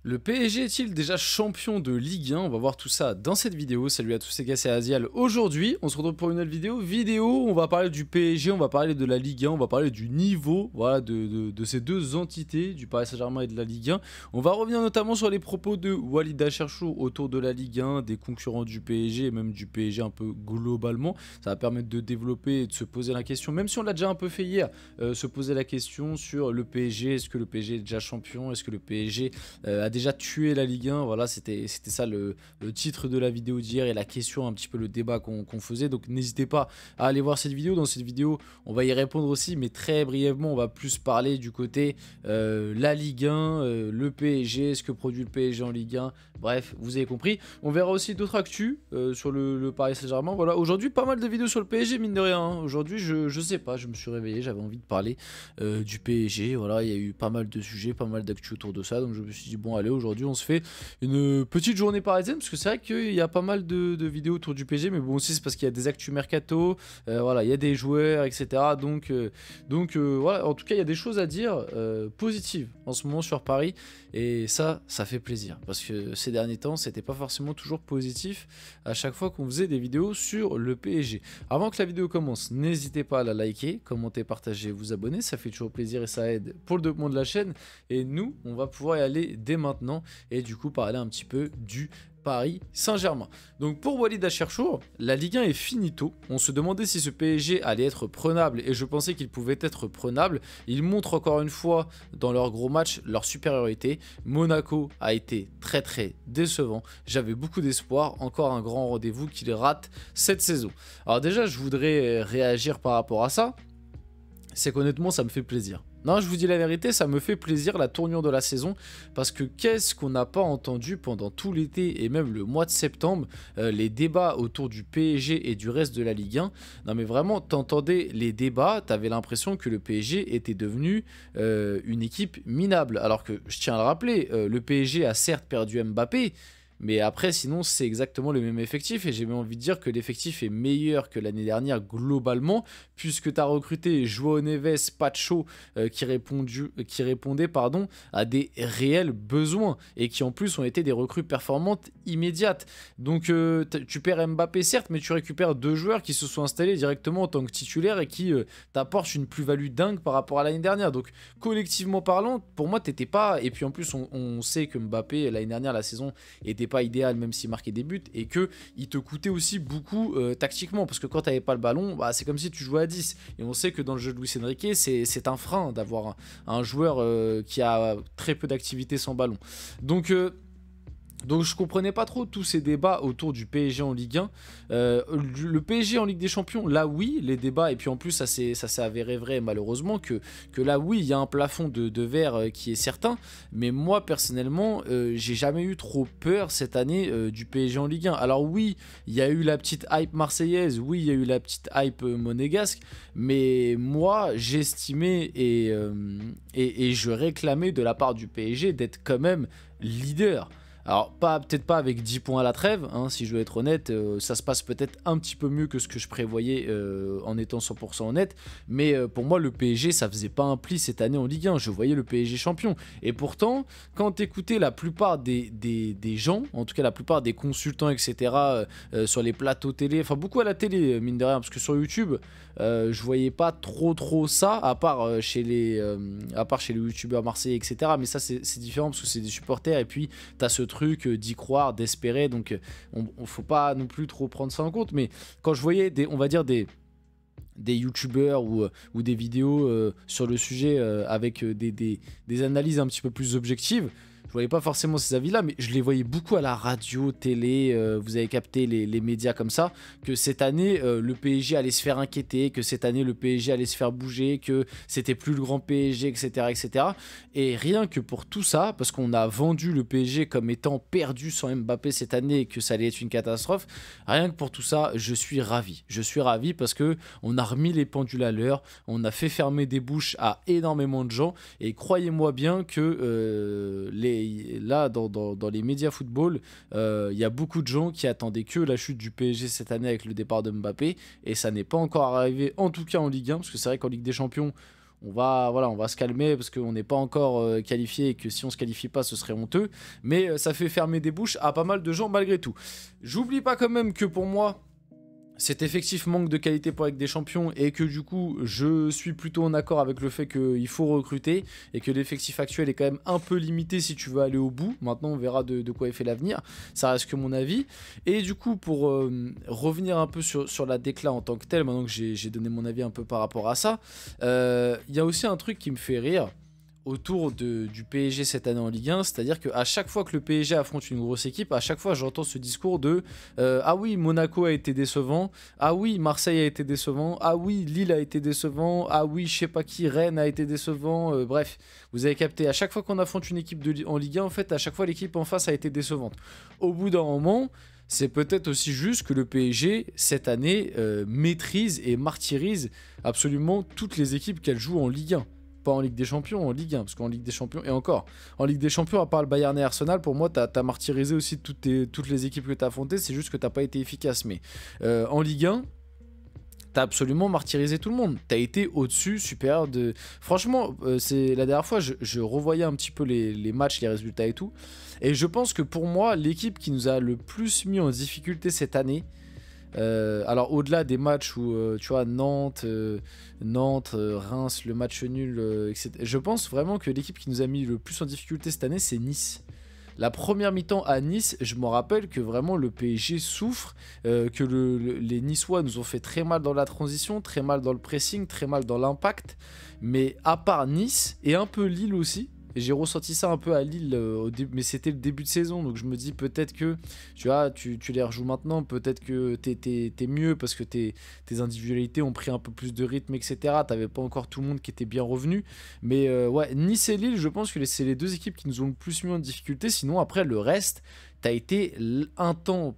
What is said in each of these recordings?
Le PSG est-il déjà champion de Ligue 1? On va voir tout ça dans cette vidéo. Salut à tous les gars, c'est Azial. Aujourd'hui, on se retrouve pour une nouvelle vidéo. On va parler du PSG, on va parler de la Ligue 1, on va parler du niveau voilà, de ces deux entités, du Paris Saint-Germain et de la Ligue 1. On va revenir notamment sur les propos de Walid Acharchour autour de la Ligue 1, des concurrents du PSG et même du PSG un peu globalement. Ça va permettre de développer et de se poser la question, même si on l'a déjà un peu fait hier, se poser la question sur le PSG. Est-ce que le PSG est déjà champion? Est-ce que le PSG a déjà tué la Ligue 1? Voilà, c'était ça le titre de la vidéo d'hier et la question, un petit peu le débat qu'on faisait. Donc n'hésitez pas à aller voir cette vidéo. Dans cette vidéo, on va y répondre aussi, mais très brièvement, on va plus parler du côté la Ligue 1, le PSG, ce que produit le PSG en Ligue 1. Bref, vous avez compris. On verra aussi d'autres actus sur le Paris Saint-Germain. Voilà, aujourd'hui, pas mal de vidéos sur le PSG, mine de rien, hein. Aujourd'hui, je sais pas, je me suis réveillé, j'avais envie de parler du PSG. Voilà, il y a eu pas mal de sujets, pas mal d'actus autour de ça. Donc je me suis dit, bon, allez, aujourd'hui, on se fait une petite journée parisienne, parce que c'est vrai qu'il y a pas mal de vidéos autour du PSG, mais bon, aussi, c'est parce qu'il y a des actus mercato, voilà, il y a des joueurs, etc. Donc voilà, en tout cas, il y a des choses à dire positives en ce moment sur Paris, et ça fait plaisir, parce que ces derniers temps, c'était pas forcément toujours positif à chaque fois qu'on faisait des vidéos sur le PSG. Avant que la vidéo commence, n'hésitez pas à la liker, commenter, partager, vous abonner, ça fait toujours plaisir et ça aide pour le développement de la chaîne. Et nous, on va pouvoir y aller dès maintenant et du coup parler un petit peu du Paris Saint-Germain. Donc pour Walid Acharchour, la Ligue 1 est finito. On se demandait si ce PSG allait être prenable et je pensais qu'il pouvait être prenable. Ils montrent encore une fois dans leur gros match leur supériorité. Monaco a été très décevant. J'avais beaucoup d'espoir. Encore un grand rendez-vous qu'il rate cette saison. Alors déjà, je voudrais réagir par rapport à ça. C'est qu'honnêtement, ça me fait plaisir. Non, je vous dis la vérité, ça me fait plaisir la tournure de la saison, parce que qu'est-ce qu'on n'a pas entendu pendant tout l'été et même le mois de septembre, les débats autour du PSG et du reste de la Ligue 1. Non mais vraiment, t'entendais les débats, t'avais l'impression que le PSG était devenu une équipe minable. Alors que, je tiens à le rappeler, le PSG a certes perdu Mbappé, mais après, sinon, c'est exactement le même effectif. Et j'ai même envie de dire que l'effectif est meilleur que l'année dernière globalement, puisque tu as recruté João Neves, Pacho, qui répondaient à des réels besoins. Et qui en plus ont été des recrues performantes immédiates. Donc tu perds Mbappé certes, mais tu récupères deux joueurs qui se sont installés directement en tant que titulaires et qui t'apportent une plus-value dingue par rapport à l'année dernière. Donc collectivement parlant, pour moi, t'étais pas... Et puis en plus, on sait que Mbappé, l'année dernière, la saison était pas idéal même s'il marquait des buts, et que il te coûtait aussi beaucoup tactiquement, parce que quand tu n'avais pas le ballon, bah, c'est comme si tu jouais à 10, et on sait que dans le jeu de Luis Enrique c'est un frein d'avoir un joueur qui a très peu d'activité sans ballon. Donc je comprenais pas trop tous ces débats autour du PSG en Ligue 1. Le PSG en Ligue des Champions, là oui, les débats, et puis en plus ça s'est avéré vrai malheureusement, que là oui, il y a un plafond de verre qui est certain, mais moi personnellement, j'ai jamais eu trop peur cette année du PSG en Ligue 1. Alors oui, il y a eu la petite hype marseillaise, oui, il y a eu la petite hype monégasque, mais moi j'estimais et je réclamais de la part du PSG d'être quand même leader. Alors peut-être pas avec 10 points à la trêve, hein, si je veux être honnête, ça se passe peut-être un petit peu mieux que ce que je prévoyais en étant 100% honnête, mais pour moi le PSG ça faisait pas un pli cette année en Ligue 1, je voyais le PSG champion. Et pourtant, quand t'écoutais la plupart des gens, en tout cas la plupart des consultants, etc., sur les plateaux télé, enfin beaucoup à la télé mine de rien, parce que sur YouTube, je voyais pas trop ça, à part chez les youtubeurs marseillais, etc. Mais ça c'est différent parce que c'est des supporters, et puis t'as ce truc d'y croire, d'espérer, donc on faut pas non plus trop prendre ça en compte. Mais quand je voyais on va dire des youtubeurs ou des vidéos sur le sujet avec des analyses un petit peu plus objectives, je voyais pas forcément ces avis-là, mais je les voyais beaucoup à la radio, télé, vous avez capté les médias comme ça, que cette année, le PSG allait se faire inquiéter, que cette année, le PSG allait se faire bouger, que c'était plus le grand PSG, etc., etc. Et rien que pour tout ça, parce qu'on a vendu le PSG comme étant perdu sans Mbappé cette année et que ça allait être une catastrophe, rien que pour tout ça, je suis ravi. Je suis ravi parce que on a remis les pendules à l'heure, on a fait fermer des bouches à énormément de gens, et croyez-moi bien que là, dans les médias football, il y a beaucoup de gens qui attendaient que la chute du PSG cette année avec le départ de Mbappé, et ça n'est pas encore arrivé, en tout cas en Ligue 1, parce que c'est vrai qu'en Ligue des Champions, voilà, on va se calmer parce qu'on n'est pas encore qualifié et que si on se qualifie pas, ce serait honteux. Mais ça fait fermer des bouches à pas mal de gens malgré tout. J'oublie pas quand même que pour moi, cet effectif manque de qualité pour avec des champions et que du coup je suis plutôt en accord avec le fait qu'il faut recruter et que l'effectif actuel est quand même un peu limité si tu veux aller au bout. Maintenant on verra de quoi est fait l'avenir, ça reste que mon avis. Et du coup pour revenir un peu sur la décla en tant que telle, maintenant que j'ai donné mon avis un peu par rapport à ça, y a aussi un truc qui me fait rire autour du PSG cette année en Ligue 1, c'est-à-dire qu'à chaque fois que le PSG affronte une grosse équipe, à chaque fois j'entends ce discours de ah oui, Monaco a été décevant, ah oui, Marseille a été décevant, ah oui, Lille a été décevant, ah oui, je sais pas qui, Rennes a été décevant, bref, vous avez capté, à chaque fois qu'on affronte une équipe en Ligue 1, en fait, à chaque fois l'équipe en face a été décevante. Au bout d'un moment, c'est peut-être aussi juste que le PSG, cette année, maîtrise et martyrise absolument toutes les équipes qu'elle joue en Ligue 1. Pas en Ligue des Champions, en Ligue 1, parce qu'en Ligue des Champions, et encore, en Ligue des Champions, à part le Bayern et Arsenal, pour moi, t'as martyrisé aussi toutes les équipes que t'as affrontées, c'est juste que t'as pas été efficace. Mais en Ligue 1, t'as absolument martyrisé tout le monde. T'as été au-dessus, supérieur de... Franchement, c'est la dernière fois, je revoyais un petit peu les matchs, les résultats et tout, et je pense que pour moi, l'équipe qui nous a le plus mis en difficulté cette année, alors au-delà des matchs où tu vois Nantes, Reims, le match nul, etc. Je pense vraiment que l'équipe qui nous a mis le plus en difficulté cette année, c'est Nice. La première mi-temps à Nice, je me rappelle que vraiment le PSG souffre, que les Niçois nous ont fait très mal dans la transition, très mal dans le pressing, très mal dans l'impact. Mais à part Nice et un peu Lille aussi, et j'ai ressenti ça un peu à Lille, mais c'était le début de saison, donc je me dis peut-être que tu vois, tu les rejoues maintenant, peut-être que t'es mieux parce que tes individualités ont pris un peu plus de rythme, etc. T'avais pas encore tout le monde qui était bien revenu, mais ouais, Nice et Lille, je pense que c'est les deux équipes qui nous ont le plus mis en difficulté. Sinon après le reste, t'as été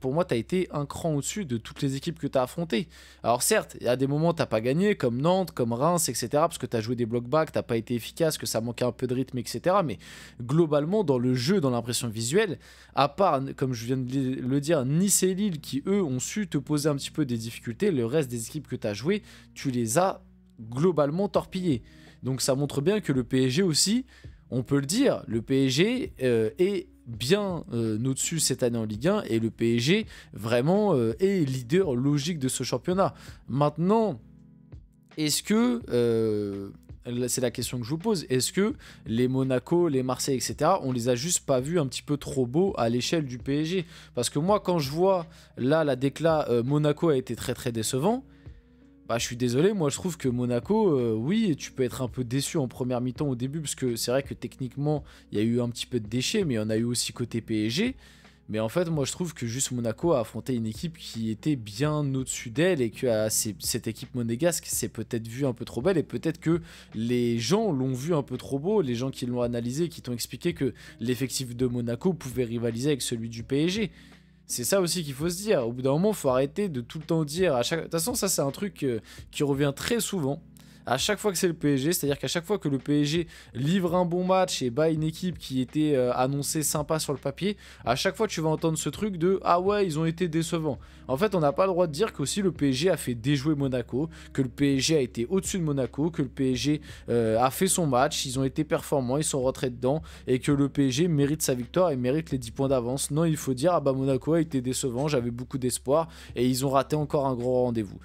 pour moi t'as été un cran au-dessus de toutes les équipes que t'as affrontées. Alors certes, il y a des moments t'as pas gagné, comme Nantes, comme Reims, etc. Parce que t'as joué des block back, t'as pas été efficace, que ça manquait un peu de rythme, etc. Mais globalement, dans le jeu, dans l'impression visuelle, à part, comme je viens de le dire, Nice et Lille, qui eux ont su te poser un petit peu des difficultés, le reste des équipes que t'as jouées, tu les as globalement torpillées. Donc ça montre bien que le PSG aussi, on peut le dire, le PSG est bien au-dessus cette année en Ligue 1 et le PSG vraiment est leader logique de ce championnat. Maintenant, est-ce que, c'est la question que je vous pose, est-ce que les Monaco, les Marseille, etc., on les a juste pas vus un petit peu trop beaux à l'échelle du PSG? Parce que moi, quand je vois là la décla, Monaco a été très très décevant. Bah, je suis désolé, moi je trouve que Monaco, oui, tu peux être un peu déçu en première mi-temps au début, parce que c'est vrai que techniquement, il y a eu un petit peu de déchets, mais il y en a eu aussi côté PSG. Mais en fait, moi je trouve que juste Monaco a affronté une équipe qui était bien au-dessus d'elle et que cette équipe monégasque s'est peut-être vue un peu trop belle et peut-être que les gens l'ont vu un peu trop beau, les gens qui l'ont analysé, qui t'ont expliqué que l'effectif de Monaco pouvait rivaliser avec celui du PSG. C'est ça aussi qu'il faut se dire. Au bout d'un moment, il faut arrêter de tout le temps dire. De toute façon, ça, c'est un truc qui revient très souvent. À chaque fois que c'est le PSG, c'est-à-dire qu'à chaque fois que le PSG livre un bon match et bat une équipe qui était annoncée sympa sur le papier, à chaque fois tu vas entendre ce truc de ah ouais, ils ont été décevants. En fait, on n'a pas le droit de dire qu'aussi le PSG a fait déjouer Monaco, que le PSG a été au-dessus de Monaco, que le PSG a fait son match, ils ont été performants, ils sont rentrés dedans et que le PSG mérite sa victoire et mérite les 10 points d'avance. Non, il faut dire ah bah Monaco a été décevant, j'avais beaucoup d'espoir et ils ont raté encore un gros rendez-vous.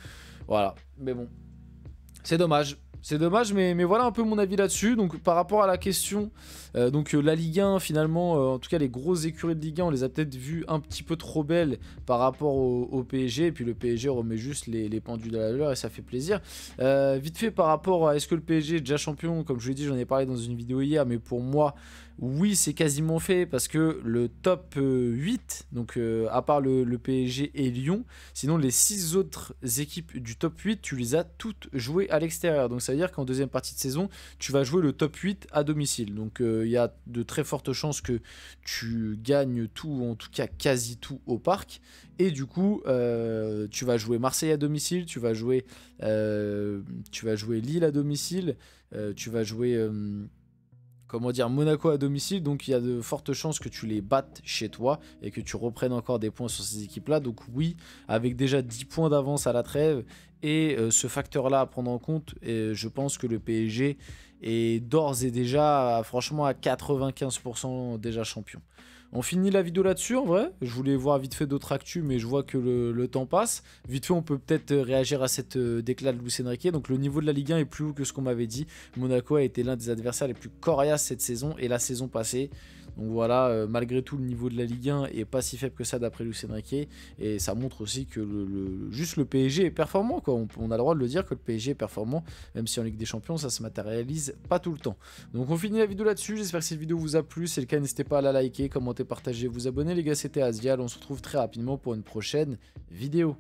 Voilà, mais bon. C'est dommage, mais voilà un peu mon avis là-dessus. Donc par rapport à la question, la Ligue 1 finalement, en tout cas les grosses écuries de Ligue 1, on les a peut-être vues un petit peu trop belles par rapport au PSG. Et puis le PSG remet juste les pendules à l'heure et ça fait plaisir. Vite fait par rapport à est-ce que le PSG est déjà champion, comme je l'ai dit, j'en ai parlé dans une vidéo hier, mais pour moi... Oui, c'est quasiment fait parce que le top 8, donc à part le PSG et Lyon, sinon les 6 autres équipes du top 8, tu les as toutes jouées à l'extérieur. Donc ça veut dire qu'en deuxième partie de saison, tu vas jouer le top 8 à domicile. Donc il y a de très fortes chances que tu gagnes tout, ou en tout cas quasi tout au parc. Et du coup, tu vas jouer Marseille à domicile, tu vas jouer Lille à domicile, tu vas jouer... comment dire, Monaco à domicile, donc il y a de fortes chances que tu les battes chez toi et que tu reprennes encore des points sur ces équipes-là. Donc oui, avec déjà 10 points d'avance à la trêve et ce facteur-là à prendre en compte, je pense que le PSG est d'ores et déjà, franchement, à 95% déjà champion. On finit la vidéo là-dessus en vrai. Je voulais voir vite fait d'autres actus, mais je vois que le temps passe. Vite fait, on peut peut-être réagir à cette déclat de Luis Enrique. Donc le niveau de la Ligue 1 est plus haut que ce qu'on m'avait dit. Monaco a été l'un des adversaires les plus coriaces cette saison et la saison passée. Donc voilà, malgré tout, le niveau de la Ligue 1 est pas si faible que ça d'après Luis Enrique. Et ça montre aussi que juste le PSG est performant, quoi. On a le droit de le dire que le PSG est performant, même si en Ligue des Champions, ça se matérialise pas tout le temps. Donc on finit la vidéo là-dessus. J'espère que cette vidéo vous a plu. Si c'est le cas, n'hésitez pas à la liker, commenter, partager, vous abonner. Les gars, c'était Azial. On se retrouve très rapidement pour une prochaine vidéo.